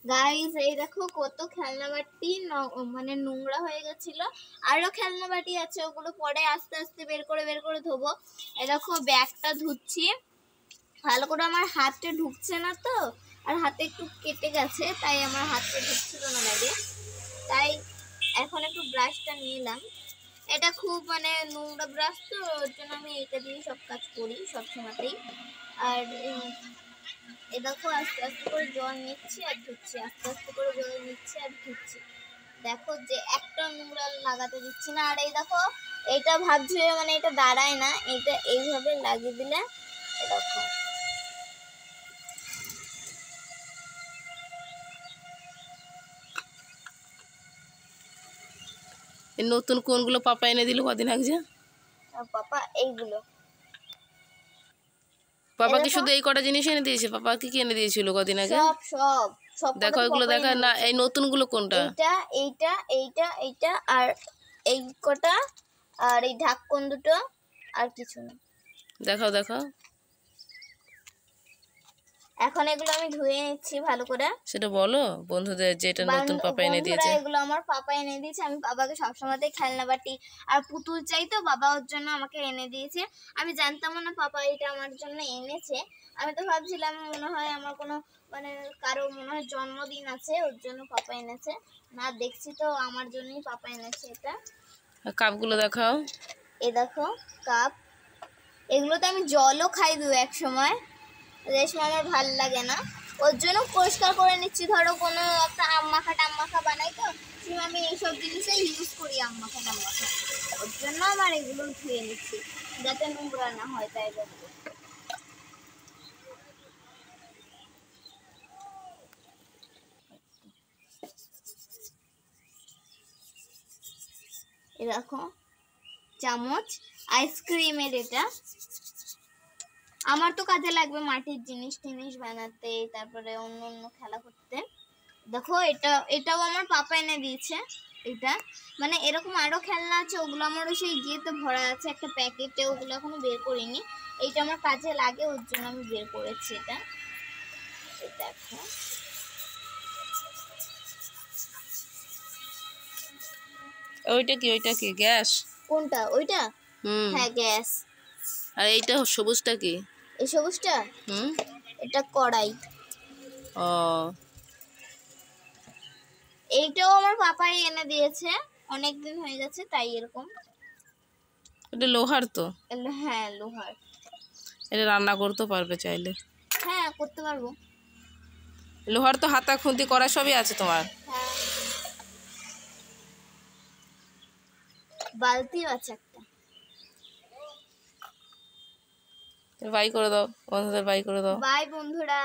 Guys এই দেখো কত খেলনা বাটি মানে নোংরা হয়ে গেছিল। আরো খেলনা বাটি আছে, ওগুলো পরে আস্তে আস্তে বের করে ধোবো। এই দেখো ব্যাগটা ধুচ্ছি ভালো করে, আমার হাতে ঢুকছে না তো, আর হাতে একটু কেটে গেছে তাই আমার হাতে ঢুকছিল না ব্যাগে। তাই এখন একটু ব্রাশটা নিয়ে এলাম। এটা খুব মানে নোংরা ব্রাশ তো, ওর জন্য আমি এটা দিয়ে সব কাজ করি সব সময়তেই। আর এই দেখো আস্তে আস্তে করে জল নিচ্ছি আর ধুচ্ছি, আস্তে আস্তে করে জল নিচ্ছি আর ধুচ্ছি। দেখো যে একটা নোংরা লাগাতে দিচ্ছি না। আর এই দেখো এটা ভাবছি মানে এটা দাঁড়ায় না, এটা এইভাবে লাগিয়ে দিলে দেখো নতুন কোনগুলো পাপা এনে দিল কদিন আগে? পাপা এইগুলো। পাপা কি শুধু এই কটা জিনিস এনে দিয়েছে? পাপা কি কি এনে দিয়েছিল কদিন আগে? সব সব সব দেখো এগুলো দেখা না, এই নতুনগুলো কোনটা? এইটা এইটা এইটা এইটা আর এই কটা, আর এই ঢাকন দুটো, আর কিছু না। দেখাও দেখাও। এখন এগুলো আমি ধুয়ে নিচ্ছি ভালো করে। সেটা বলো বন্ধুদের যে এটা নতুন পাপা এনে দিয়েছে। এগুলো আমার পাপা এনে দিয়েছে। আমি বাবাকে সবসময়তেই খেলনা বাটি আর পুতুল চাই, তো বাবা ওর জন্য আমাকে এনে দিয়েছে। আমি জানতাম না পাপা এটা আমার জন্য এনেছে। আমি তো ভাবছিলাম মনে হয় আমার কোনো মানে কারো মনে হয় জন্মদিন আছে ওর জন্য পাপা এনেছে, না দেখছি তো আমার জন্যই পাপা এনেছে এটা। কাপগুলো দেখাও। এই দেখো কাপ, এগুলোতে আমি জলও খাই দু এক সময়, যে সময় আমার ভাল লাগে না, ওর জন্য পরিষ্কার করে নিচ্ছি। ধরো কোনো একটা আম মাখা বানাই তো আমি এইসব জিনিসে ইউজ করি, আম মাখা ওর জন্য আমার এগুলো ধুয়ে নিচ্ছি যাতে নোংরা না হয়। তাই বলবো এরকম চামচ আইসক্রিমের, এটা আমার তো কাজে লাগবে মাটির জিনিস টিনিস বানাতে, তারপরে অন্য অন্য খেলা করতে। দেখো এটাও আমার পাপা এনে দিয়েছে। এটা মানে এরকম আরো খেলনা আছে, ওগুলো আমারও সেই গিয়েতে ভরা আছে একটা প্যাকেটে, ওগুলো এখনো বের করিনি। এইটা আমার কাজে লাগে ওর জন্য আমি বের করেছি এটা। দেখো ওইটা কি গ্যাস? কোনটা? ওইটা? হ্যাঁ গ্যাস। আর এইটা সবুজটা কি? এই সবুজটা এটা কড়াই। ও এইটাও আমার পাপাই এনে দিয়েছে, অনেকদিন হয়ে গেছে তাই এরকম। এটা লোহার তো? হ্যাঁ লোহার। এটা রান্না করতে পারবে চাইলে। হ্যাঁ করতে পারবো। লোহার তো হাতা খুন্তি করা সবই আছে তোমার। হ্যাঁ বালতিও আছে একটা। বাই করে দাও বন্ধুদের, বাই করে দাও। বাই বন্ধুরা।